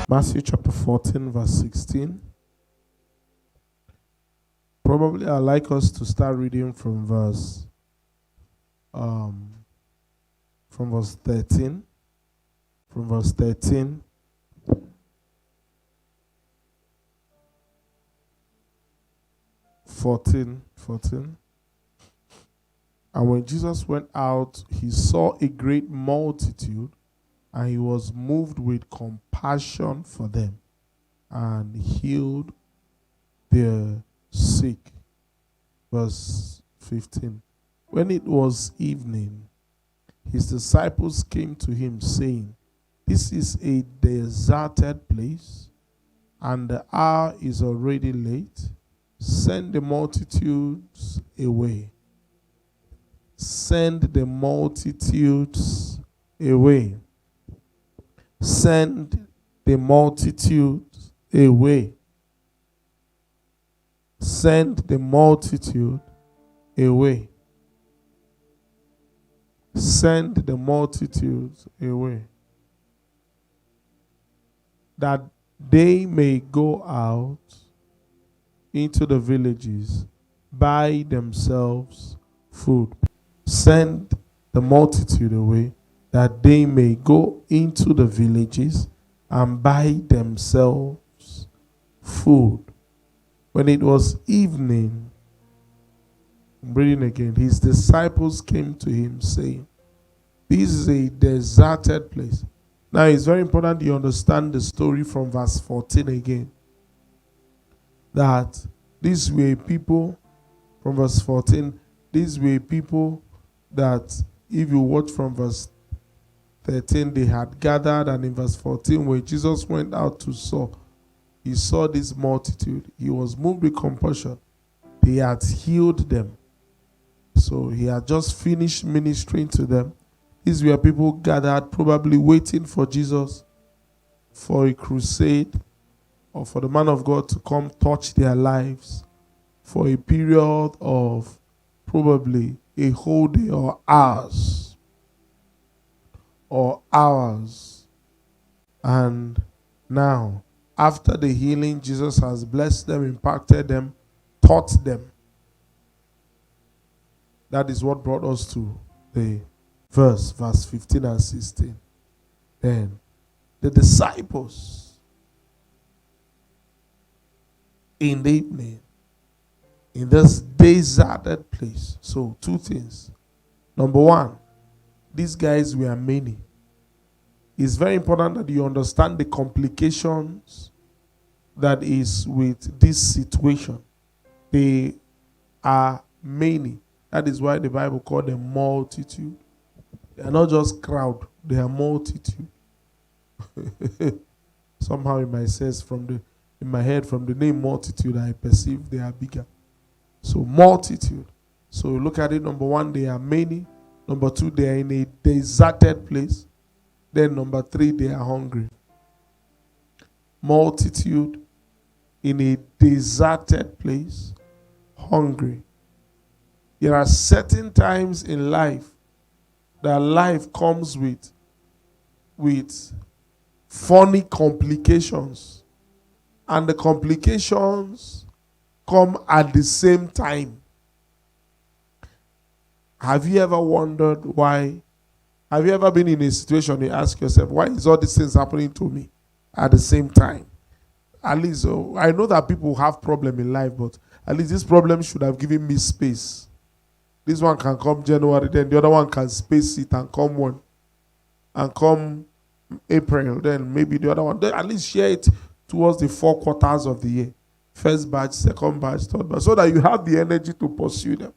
Matthew chapter 14, verse 16. Probably I'd like us to start reading um, from verse 13. From verse 13. 14. And when Jesus went out, he saw a great multitude, and he was moved with compassion for them, and healed their sick. Verse 15. When it was evening, his disciples came to him, saying, "This is a deserted place, and the hour is already late. Send the multitudes away. Send the multitudes away. Send the multitudes away. Send the multitude away. Send the multitudes away, that they may go out into the villages, buy themselves food." Send the multitude away, that they may go into the villages and buy themselves food. When it was evening, I'm reading again, his disciples came to him, saying, "This is a deserted place." Now it's very important you understand the story from verse 14 again. That these were people, from verse 14, these were people that, if you watch from verse 13, they had gathered, and in verse 14, where Jesus went out to sow, he saw this multitude. He was moved with compassion. He had healed them. So he had just finished ministering to them. These were people gathered, probably waiting for Jesus for a crusade, or for the man of God to come touch their lives for a period of probably a whole day or hours. And now, after the healing, Jesus has blessed them, impacted them, taught them. That is what brought us to the verse 15 and 16. Then the disciples in the evening, in this deserted place. So, two things. Number one, these guys were many. It's very important that you understand the complications that is with this situation. They are many. That is why the Bible called them multitude. They are not just crowd, they are multitude. Somehow in my sense, in my head, from the name multitude, I perceive they are bigger. So multitude. So look at it. Number one, they are many. Number two, they are in a deserted place. Then number three, they are hungry. Multitude in a deserted place, hungry. There are certain times in life that life comes with funny complications. And the complications come at the same time. Have you ever wondered why? Have you ever been in a situation you ask yourself, why is all these things happening to me at the same time? At least, I know that people have problems in life, but at least this problem should have given me space. This one can come January, then the other one can space it and come April, then maybe the other one. Then at least share it towards the 4 quarters of the year. First batch, second batch, third batch, so that you have the energy to pursue them.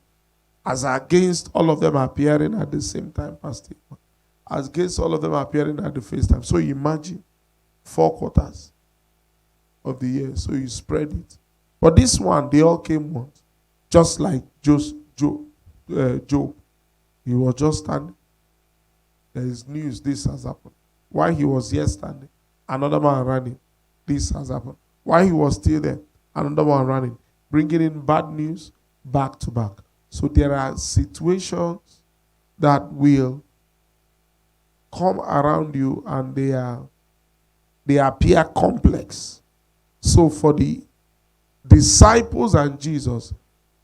As against all of them appearing at the same time, Pastor. As against all of them appearing at the same time. So you imagine 4 quarters of the year. So you spread it. But this one, they all came once. Just like Job. He was just standing. There is news, this has happened. While he was here standing, another man running. This has happened. While he was still there, another one running. Bringing in bad news back to back. So there are situations that will come around you, and they they appear complex. So for the disciples and Jesus,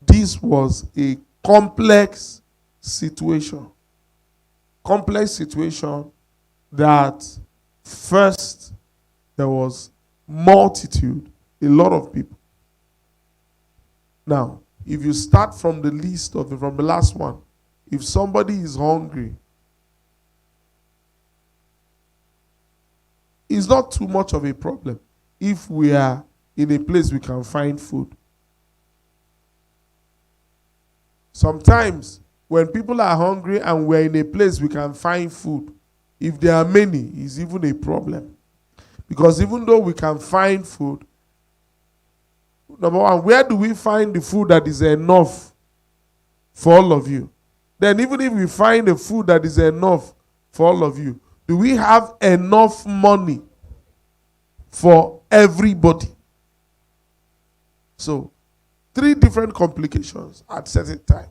this was a complex situation. Complex situation that first there was multitude, a lot of people. Now, if you start from the list of from the last one, if somebody is hungry, it's not too much of a problem if we are in a place we can find food. Sometimes when people are hungry and we're in a place we can find food, if there are many, it's even a problem. Because even though we can find food, number one, where do we find the food that is enough for all of you? Then even if we find the food that is enough for all of you, do we have enough money for everybody? So, 3 different complications at certain times.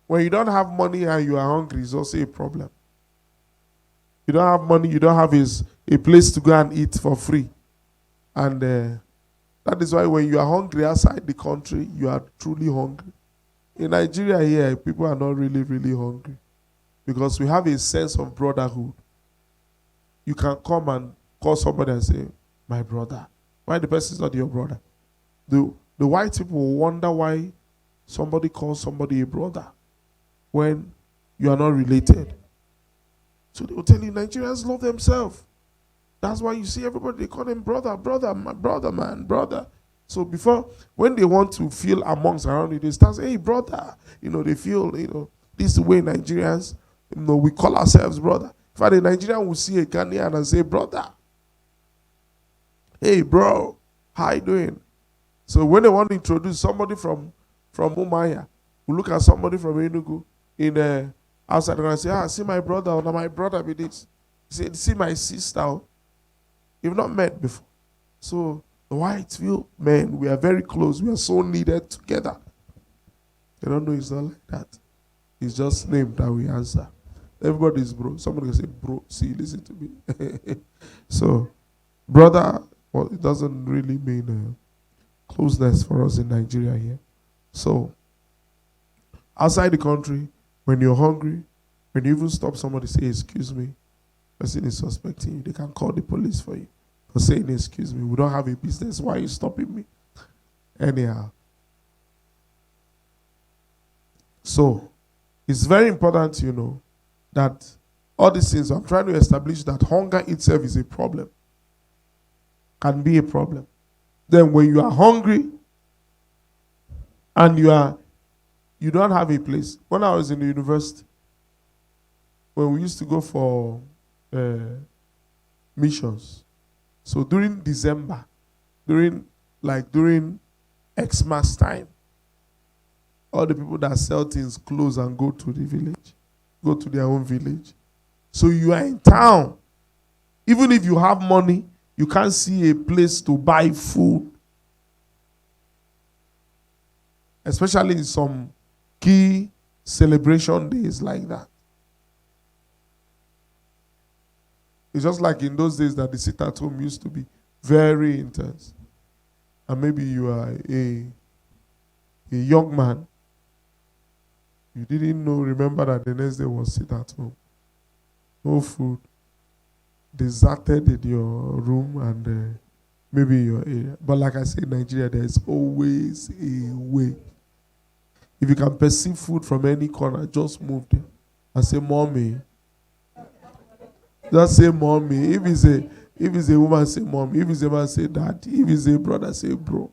When you don't have money and you are hungry, it's also a problem. You don't have money, you don't have a place to go and eat for free. And that is why when you are hungry outside the country, you are truly hungry. In Nigeria here, people are not really, really hungry. Because we have a sense of brotherhood. You can come and call somebody and say, my brother. Why the person is not your brother? The white people will wonder why somebody calls somebody a brother when you are not related. So they will tell you Nigerians love themselves. That's why you see everybody, they call them brother, brother, my brother, man, brother. So before, when they want to feel amongst around you, they start saying, hey, brother. They feel, this is the way Nigerians, we call ourselves brother. In fact, a Nigerian will see a Ghanaian and say, brother. Hey, bro, how you doing? So when they want to introduce somebody from Umaya, we look at somebody from Enugu in outside and say, see my brother, or my brother with this. See my sister. You've not met before. So the whites feel, man, we are very close. We are so needed together. They don't know it's not like that. It's just name that we answer. Everybody is bro. Somebody can say, bro, see, listen to me. So, brother, well, it doesn't really mean closeness for us in Nigeria here. So, outside the country, when you're hungry, when you even stop somebody, say, excuse me, person is suspecting you, they can call the police for you for saying, excuse me, we don't have a business, why are you stopping me? Anyhow. So, it's very important, that all these things, I'm trying to establish that hunger itself is a problem. Can be a problem. Then when you are hungry and you don't have a place. When I was in the university, when we used to go for missions, so during December, during Xmas time, all the people that sell things close and go to the village, go to their own village. So you are in town. Even if you have money, you can't see a place to buy food. Especially in some key celebration days like that. It's just like in those days that the sit at home used to be very intense. And maybe you are a young man. You didn't remember that the next day was sit at home. No food. Deserted in your room and maybe your area. But like I say, in Nigeria, there is always a way. If you can perceive food from any corner, just move them and say, mommy. Just say, mommy. If it's a woman, say, mommy. If it's a man, say, daddy. If it's a brother, say, bro.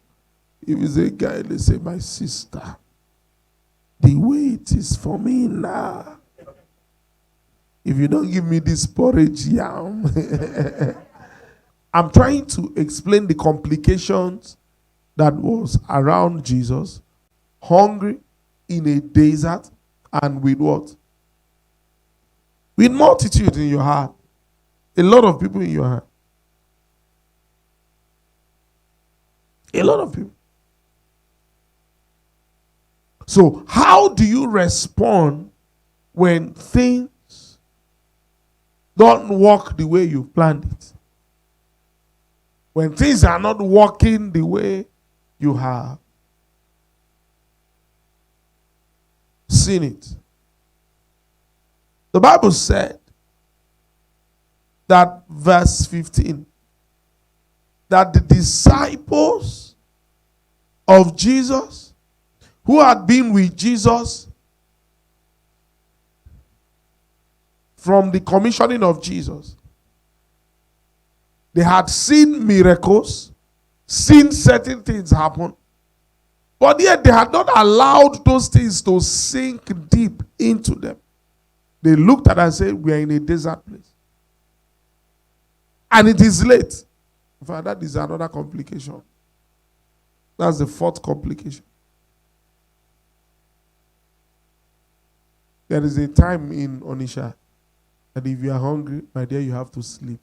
If it's a guy, they say, my sister. The way it is for me now. If you don't give me this porridge yam. I'm trying to explain the complications that was around Jesus. Hungry in a desert and with what? With multitude in your heart. A lot of people in your heart. A lot of people. So how do you respond when things don't work the way you planned it? When things are not working the way you have seen it. The Bible said that, verse 15, that the disciples of Jesus who had been with Jesus from the commissioning of Jesus, they had seen miracles, seen certain things happen, but yet they had not allowed those things to sink deep into them. They looked at it and said, we are in a desert place. And it is late. In fact, that is another complication. That's the fourth complication. There is a time in Onisha that if you are hungry, my dear, you have to sleep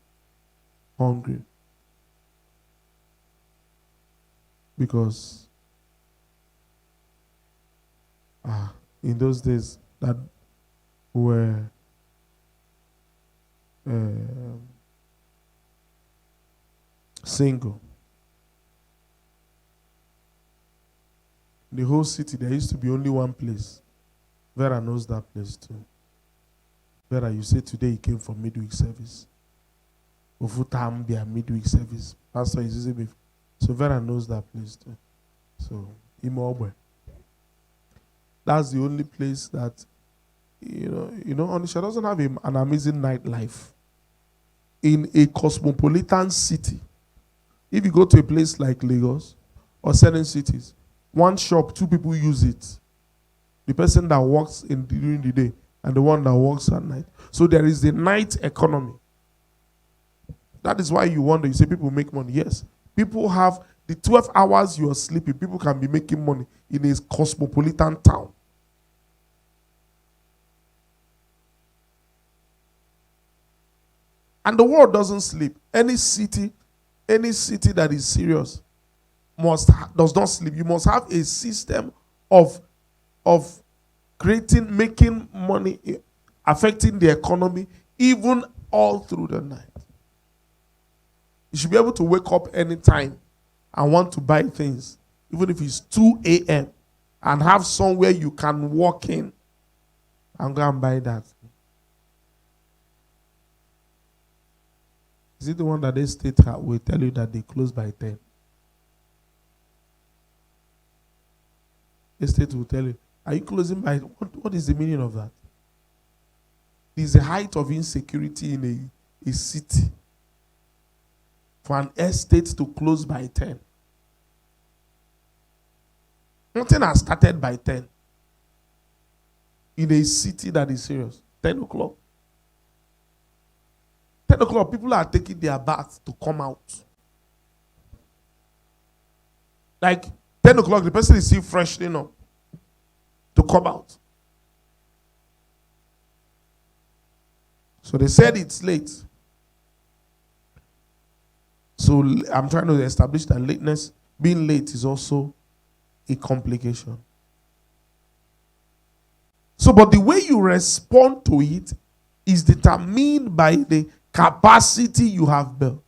hungry. Because in those days that were single, the whole city, there used to be only one place. Vera knows that place too. Vera, you say today he came for midweek service. Midweek service. Pastor is using me. So Vera knows that place too. So Imobwe. That's the only place that Onisha doesn't have an amazing nightlife. In a cosmopolitan city, if you go to a place like Lagos or certain cities, one shop, two people use it. The person that works during the day and the one that works at night. So there is the night economy. That is why you say people make money. Yes. People have the 12 hours you are sleeping. People can be making money in a cosmopolitan town. And the world doesn't sleep. Any city that is serious does not sleep. You must have a system of making money, affecting the economy, even all through the night. You should be able to wake up anytime and want to buy things, even if it's 2 a.m., and have somewhere you can walk in and go and buy that. Is it the one that they state will tell you that they close by 10? The state will tell you, are you closing by, what is the meaning of that? There's a height of insecurity in a city for an estate to close by 10. Nothing has started by 10 in a city that is serious. 10 o'clock. 10 o'clock, people are taking their bath to come out. Like 10 o'clock, the person is still freshening up to come out. So they said it's late. So I'm trying to establish that lateness, being late is also a complication. So, but the way you respond to it is determined by the capacity you have built,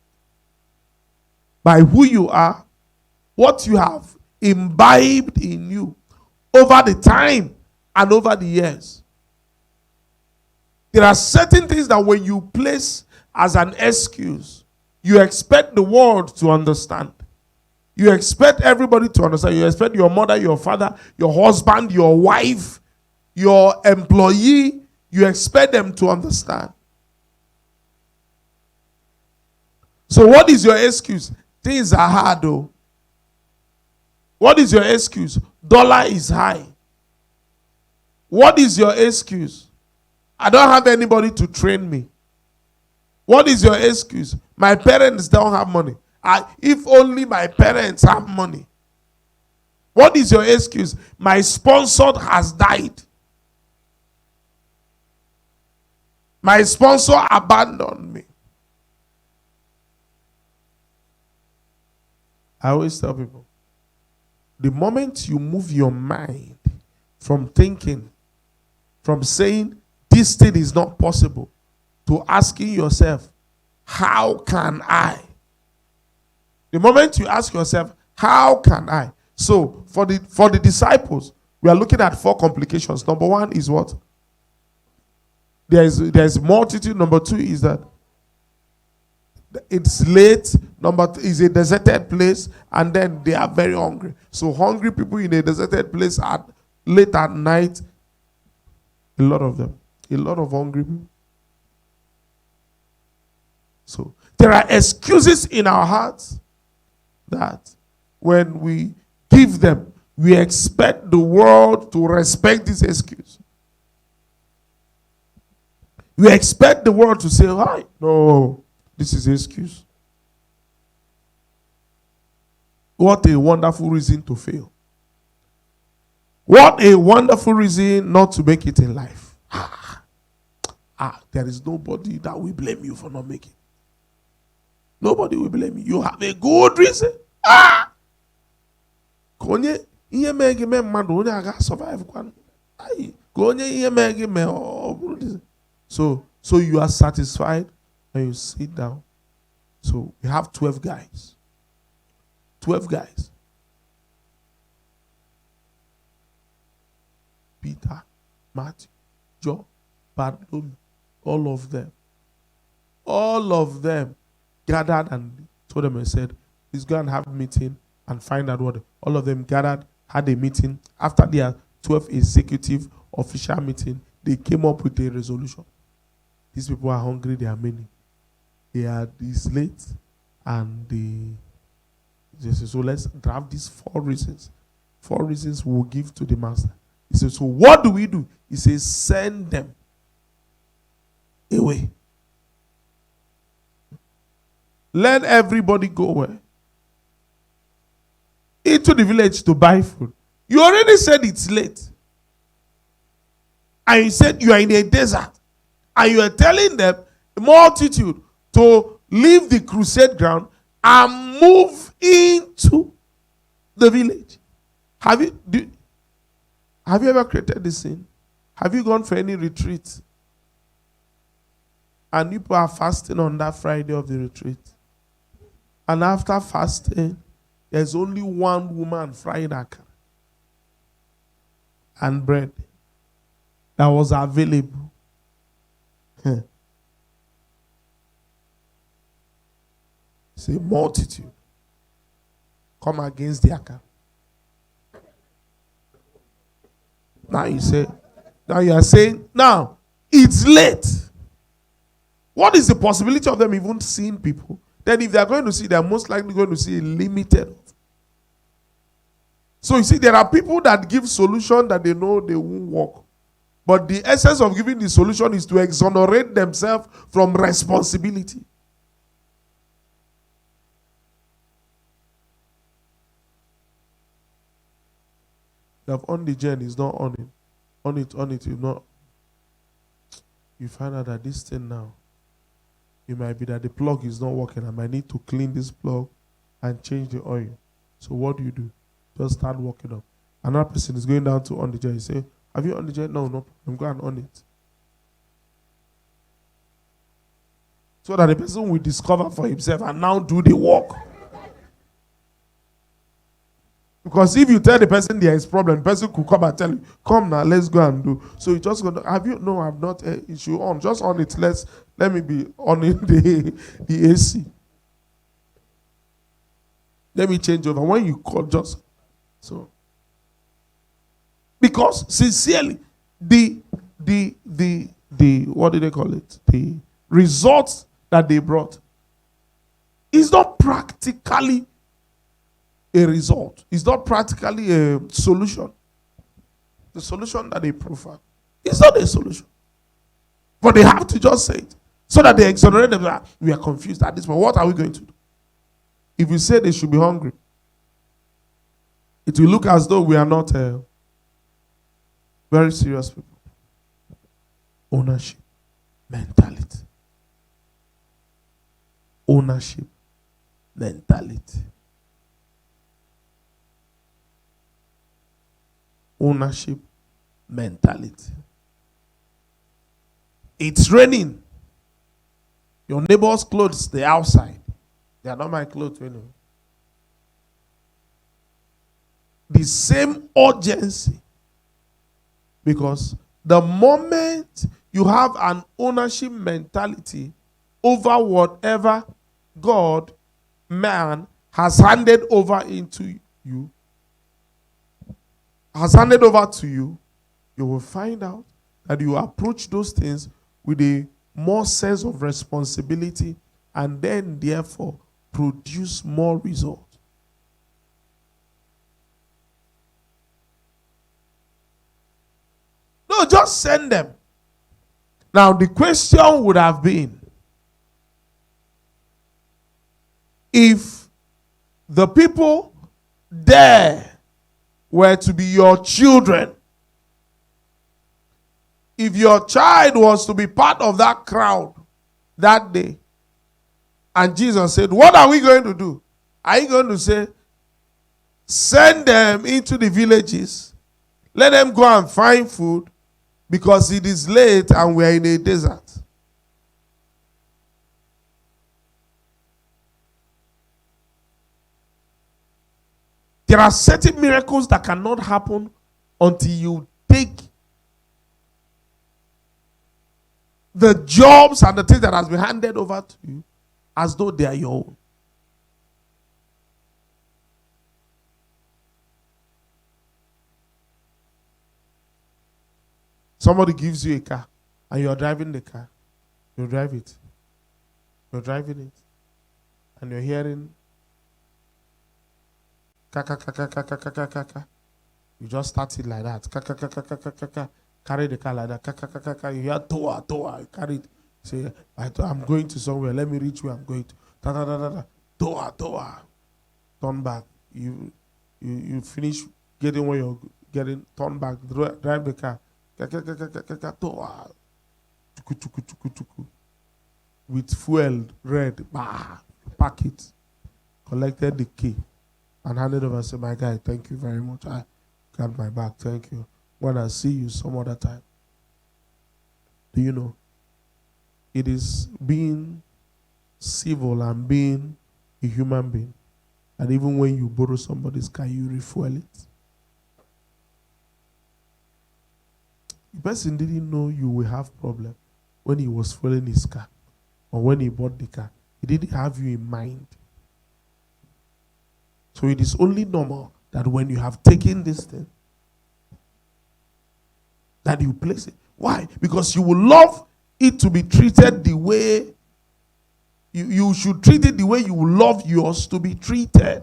by who you are, what you have imbibed in you over the time and over the years. There are certain things that when you place as an excuse, you expect the world to understand. You expect everybody to understand. You expect your mother, your father, your husband, your wife, your employee. You expect them to understand. So what is your excuse? Things are hard though. What is your excuse? Dollar is high. What is your excuse? I don't have anybody to train me. What is your excuse? My parents don't have money. If only my parents have money. What is your excuse? My sponsor has died. My sponsor abandoned me. I always tell people, the moment you move your mind from thinking, from saying this thing is not possible, to asking yourself, how can I? The moment you ask yourself, how can I? So for the disciples, we are looking at 4 complications. Number 1 is what? There's multitude. Number 2 is that it's late. Number 3 is a deserted place, and then they are very hungry. So hungry people in a deserted place at late at night, a lot of them, a lot of hungry people. So there are excuses in our hearts that when we give them, we expect the world to respect this excuse. We expect the world to say, "Hi, no, this is an excuse." What a wonderful reason to fail. What a wonderful reason not to make it in life. There is nobody that will blame you for not making. Nobody will blame you. You have a good reason. Konye iye megi me mmadụ onye aga survive kwan. Konye iye megi me so you are satisfied and you sit down. So we have 12 guys. 12 guys. Peter, Matthew, John, Bartholomew, all of them gathered and told them and said, "Let's go and have a meeting and find out what." All of them gathered, had a meeting. After their 12 executive official meeting, they came up with a resolution. These people are hungry, they are many. They are this late, and they said, "So let's draft these 4 reasons. 4 reasons we will give to the master." He said, "So what do we do?" He says, "Send them away. Let everybody go where? Into the village to buy food." You already said it's late. And you said you are in a desert. And you are telling them, the multitude, to leave the crusade ground and move into the village. Have you ever created this scene? Have you gone for any retreat? And people are fasting on that Friday of the retreat. And after fasting, there's only one woman frying akara and bread that was available. It's a multitude come against the akara. Now you are saying, now it's late. What is the possibility of them even seeing people? Then if they are going to see, they are most likely going to see a limited. So you see, there are people that give solution that they know they won't work. But the essence of giving the solution is to exonerate themselves from responsibility. You have on the gen, is not on it. On it, you not. You find out that this thing now, it might be that the plug is not working. I might need to clean this plug and change the oil. So what do? Just start working up. Another person is going down to on the jet. You say, "Have you on the jet?" No problem. Go and on it. So that the person will discover for himself and now do the work. Because if you tell the person there is problem, the person could come and tell you, "Come now, let's go and do." So you just go, "Have you?" "No, I've not issue on. Just on it. Let me be on it, the AC. Let me change over." When you call, just so. Because sincerely, the what do they call it? The results that they brought is not practically a result. It's not practically a solution. The solution that they provide is not a solution. But they have to just say it so that they exonerate them. That we are confused at this point. What are we going to do? If you say they should be hungry, it will look as though we are not very serious people. Ownership mentality. Ownership mentality. Ownership mentality. It's raining. Your neighbor's clothes, they're outside. They are not my clothes anyway. the same urgency. Because the moment you have an ownership mentality over whatever God, man, has handed over into you, you will find out that you approach those things with a more sense of responsibility and then therefore produce more results. No, just send them. Now the question would have been, if the people there were to be your children, if your child was to be part of that crowd that day, and Jesus said, what are we going to do? Are you going to say, send them into the villages, let them go and find food, because it is late and we are in a desert? There are certain miracles that cannot happen until you take the jobs and the things that has been handed over to you as though they are your own. Somebody gives you a car and you're driving the car. You drive it. You're driving it. And you're hearing kaka kaka kaka kaka kaka. You just start it like that. Kaka kaka kaka kaka. Carry the car like that. Kaka kaka kaka. You hear toa toa. You carry it. Say, I'm going to somewhere. Let me reach where I'm going to. Da da da da da. Toa toa. Turn back. You finish getting where you're getting. Turn back. Drive the car. Kaka kaka kaka kaka. Toa. Tuku tuku tuku tuku. With fuel red. Bah. Pack it. Collected the key. And handed over and said, my guy, thank you very much. I got my back. Thank you. When I see you some other time. Do you know? It is being civil and being a human being. And even when you borrow somebody's car, you refuel it. The person didn't know you will have problem when he was fueling his car or when he bought the car. He didn't have you in mind. So it is only normal that when you have taken this thing, that you place it. Why? Because you will love it to be treated the way you should treat it the way you will love yours to be treated.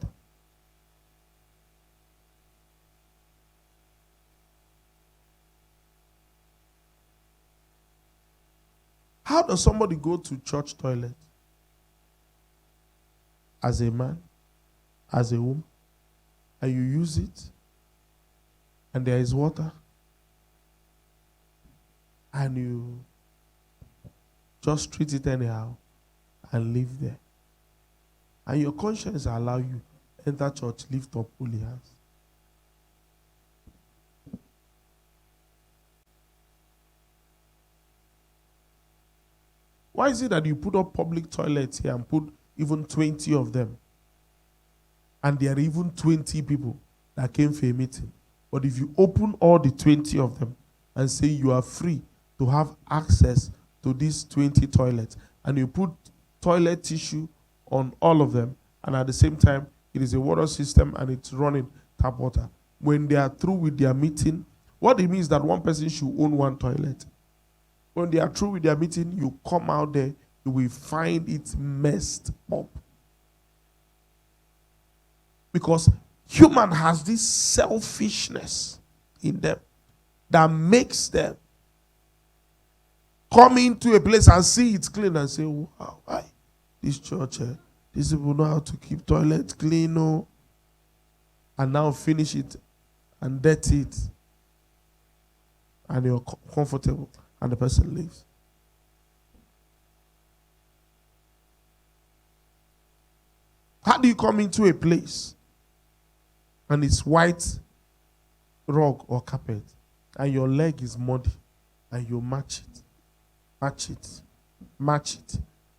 How does somebody go to church toilet? As a man, as a woman, and you use it, and there is water, and you just treat it anyhow and live there, and your conscience allow you enter church, lift up holy hands. Why is it that you put up public toilets here and put even 20 of them? And there are even 20 people that came for a meeting. But if you open all the 20 of them and say you are free to have access to these 20 toilets, and you put toilet tissue on all of them, and at the same time, it is a water system and it's running tap water. When they are through with their meeting, what it means that one person should own one toilet. When they are through with their meeting, you come out there, you will find it messed up. Because human has this selfishness in them that makes them come into a place and see it clean and say, wow, why? This church, these people know how to keep toilets clean, no? And now finish it and dirty it. And you're comfortable. And the person leaves. How do you come into a place and it's white rug or carpet and your leg is muddy and you match it,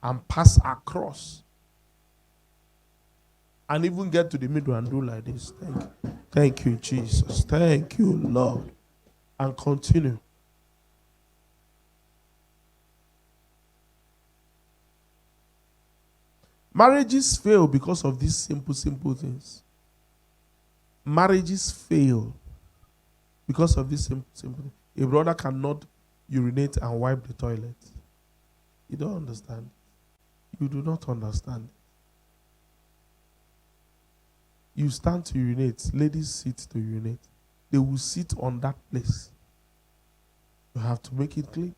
and pass across? and even get to the middle and do like this. Thank you, Jesus. Thank you, Lord. And continue. Marriages fail because of these simple things. Marriages fail because of this simple thing. A brother cannot urinate and wipe the toilet. You don't understand. You do not understand. You stand to urinate. Ladies sit to urinate. They will sit on that place. You have to make it clean.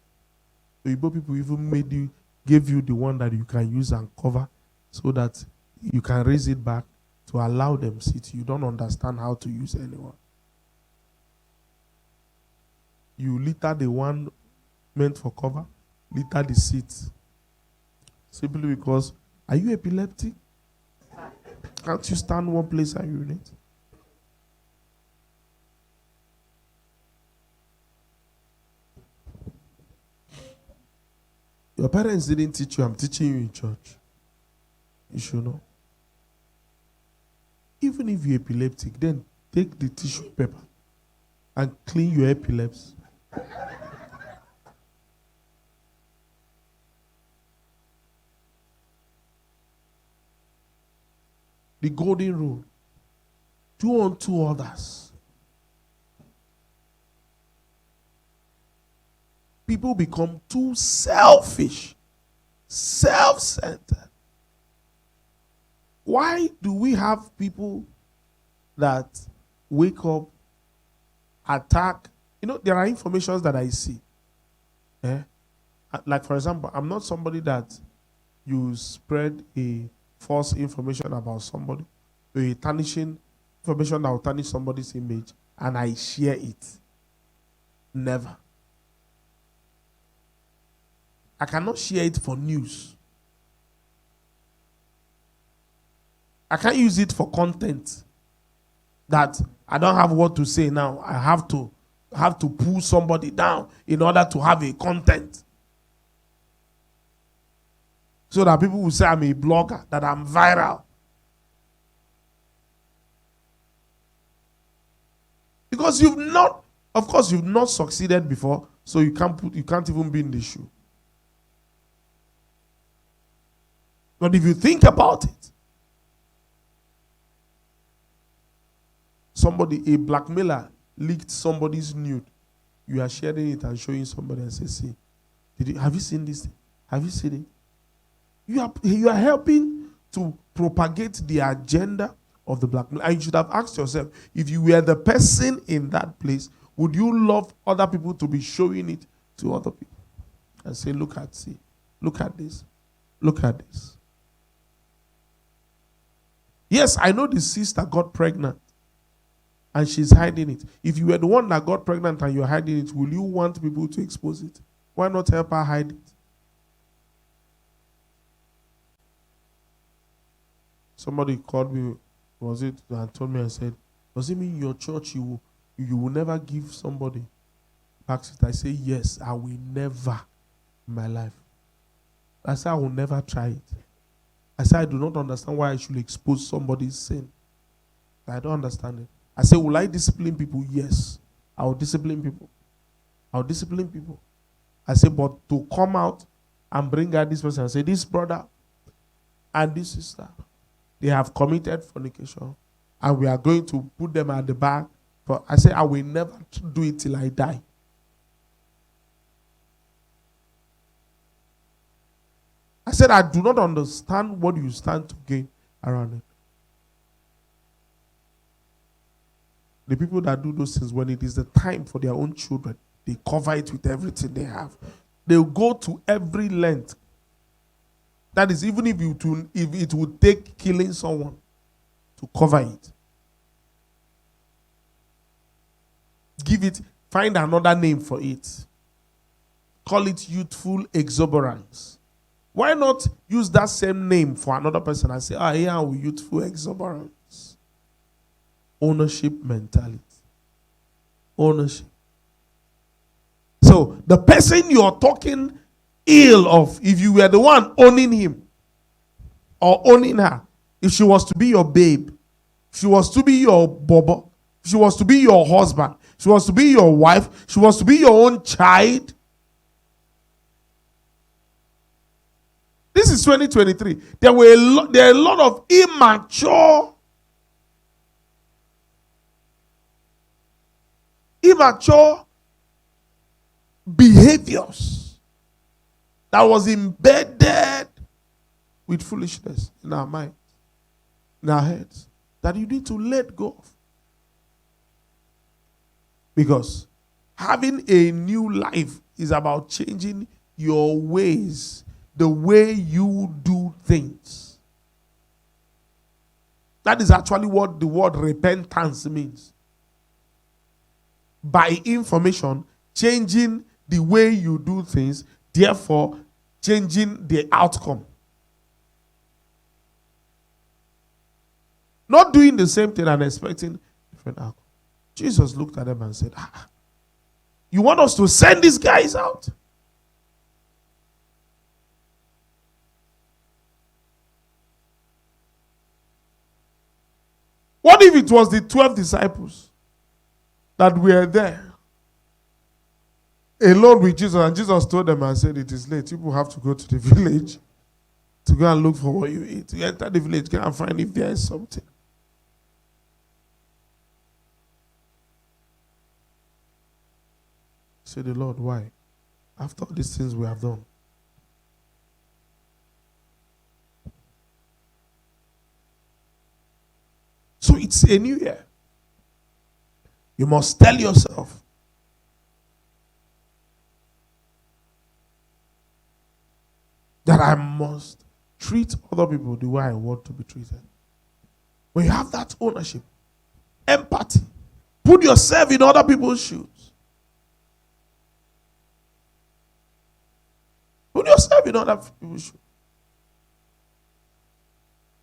The Igbo people even gave you the one that you can use and cover so that you can raise it back to allow them sit. You don't understand how to use anyone. You litter the one meant for cover, litter the seat. Simply because, are you epileptic? Can't you stand one place and urinate? Your parents didn't teach you. I'm teaching you in church. You should know. Even if you're epileptic, then take the tissue paper and clean your epilepsy. The golden rule. Do unto others. People become too selfish, self-centered. Why do we have people that wake up, attack? You know, there are informations that I see. Like, for example, I'm not somebody that you spread a false information about somebody, a tarnishing information that will tarnish somebody's image, and I share it. Never. I cannot share it for news. I can't use it for content that I don't have what to say now. I have to pull somebody down in order to have a content. So that people will say I'm a blogger, that I'm viral. Because you've not succeeded before, so you can't even be in the shoe. But if you think about it, a blackmailer leaked somebody's nude. You are sharing it and showing somebody and say, see, have you seen this? Have you seen it? You are helping to propagate the agenda of the blackmailer. And you should have asked yourself, if you were the person in that place, would you love other people to be showing it to other people? And say, look at this. Look at this. Yes, I know the sister got pregnant and she's hiding it. If you were the one that got pregnant and you're hiding it, will you want people to expose it? Why not help her hide it? Somebody called me, and told me and said, does it mean your church you will never give somebody backseat? I say, yes, I will never in my life. I said, I will never try it. I said, I do not understand why I should expose somebody's sin. I don't understand it. I said, will I discipline people? Yes. I will discipline people. I said, but to come out and bring out this person and say, this brother and this sister, they have committed fornication, and we are going to put them at the back. But I said, I will never do it till I die. I said, I do not understand what you stand to gain around it. The people that do those things, when it is the time for their own children, they cover it with everything they have. They'll go to every length. That is, even if it would take killing someone to cover it. Find another name for it. Call it youthful exuberance. Why not use that same name for another person and say, here are we, youthful exuberance? Ownership mentality. Ownership. So, the person you're talking ill of, if you were the one owning him or owning her, if she was to be your babe, if she was to be your bobo, if she was to be your husband, if she was to be your wife, if she was to be your own child. This is 2023. There are a lot of immature behaviors that was embedded with foolishness in our minds, in our heads, that you need to let go of. Because having a new life is about changing your ways, the way you do things. That is actually what the word repentance means. By information, changing the way you do things, therefore changing the outcome. Not doing the same thing and expecting different outcome. Jesus looked at them and said, you want us to send these guys out? What if it was the 12 disciples that were there alone with Jesus, and Jesus told them and said, it is late. People have to go to the village to go and look for what you eat. You enter the village, go and find if there is something. Say the Lord, why? After all these things we have done. So it's a new year. You must tell yourself, that I must treat other people the way I want to be treated. When you have that ownership, empathy, put yourself in other people's shoes. Put yourself in other people's shoes.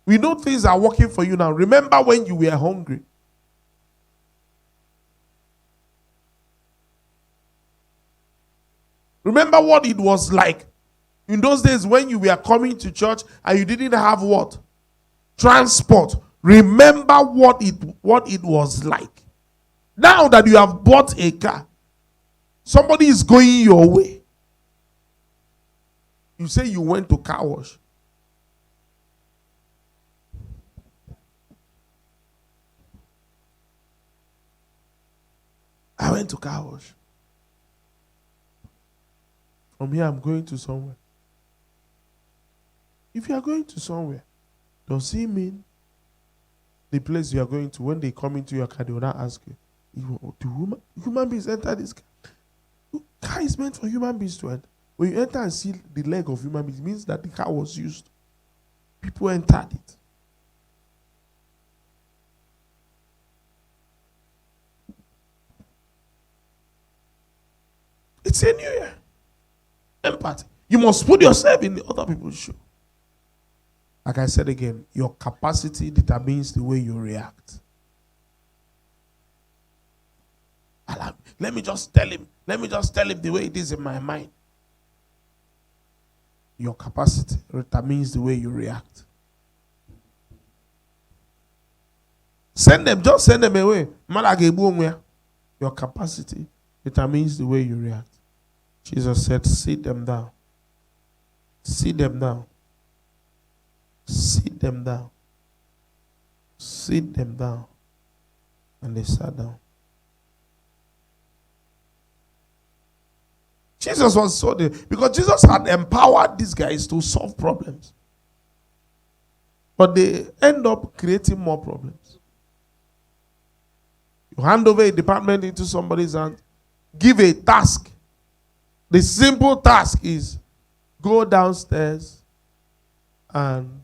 We know things are working for you now. Remember when you were hungry. Remember what it was like in those days when you were coming to church and you didn't have what? Transport. Remember what it was like. Now that you have bought a car, somebody is going your way. You say you went to car wash. I went to car wash. From here, I'm going to somewhere. If you are going to somewhere, does it mean the place you are going to, when they come into your car, they will not ask you, do human beings enter this car? Car is meant for human beings to enter. When you enter and see the leg of human beings, it means that the car was used. People entered it. It's a new year. Empathy. You must put yourself in the other people's shoe. Like I said again, your capacity determines the way you react. Let me just tell him the way it is in my mind. Your capacity determines the way you react. Just send them away. Your capacity determines the way you react. Jesus said, sit them down. Sit them down. Sit them down. Sit them down. And they sat down. Jesus was so there because Jesus had empowered these guys to solve problems. But they end up creating more problems. You hand over a department into somebody's hand, give a task. The simple task is go downstairs and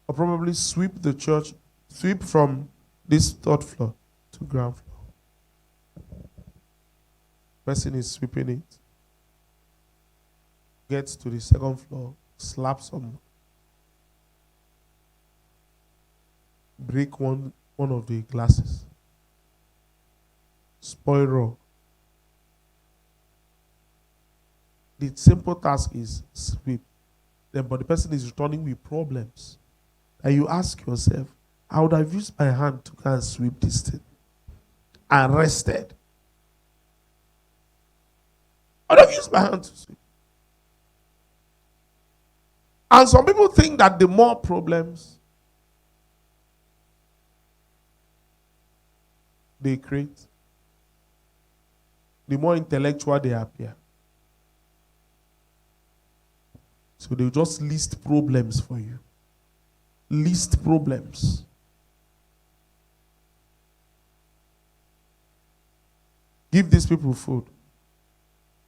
or probably sweep the church, sweep from this third floor to ground floor. Person is sweeping it. Gets to the second floor, slaps someone. Break one of the glasses. Spoil rug. The simple task is sweep. But the person is returning with problems And you ask yourself, I would have used my hand to go and sweep this thing and rested. I would have used my hand to sweep. And some people think that the more problems they create, the more intellectual they appear. So they'll just list problems for you. List problems. Give these people food.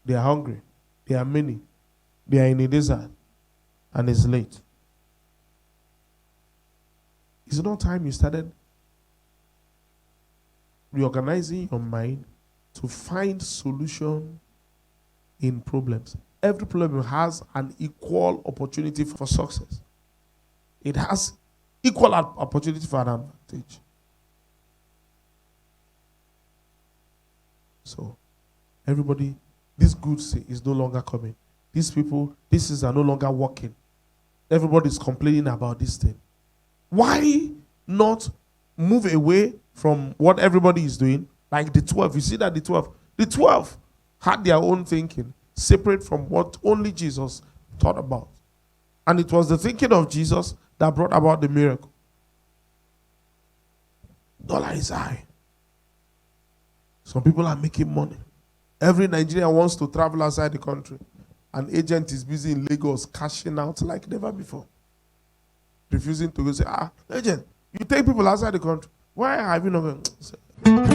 They are hungry. They are many. They are in a desert. And it's late. Is it not time you started reorganizing your mind to find solution in problems? Every problem has an equal opportunity for success. It has equal opportunity for an advantage. So, everybody, this goods is no longer coming. These people, are no longer working. Everybody's complaining about this thing. Why not move away from what everybody is doing? Like the 12. You see that the 12 had their own thinking, separate from what only Jesus thought about. And it was the thinking of Jesus that brought about the miracle. Dollar is high. Some people are making money. Every Nigerian wants to travel outside the country. An agent is busy in Lagos cashing out like never before. Refusing to go say, agent, you take people outside the country. Why have you not gone?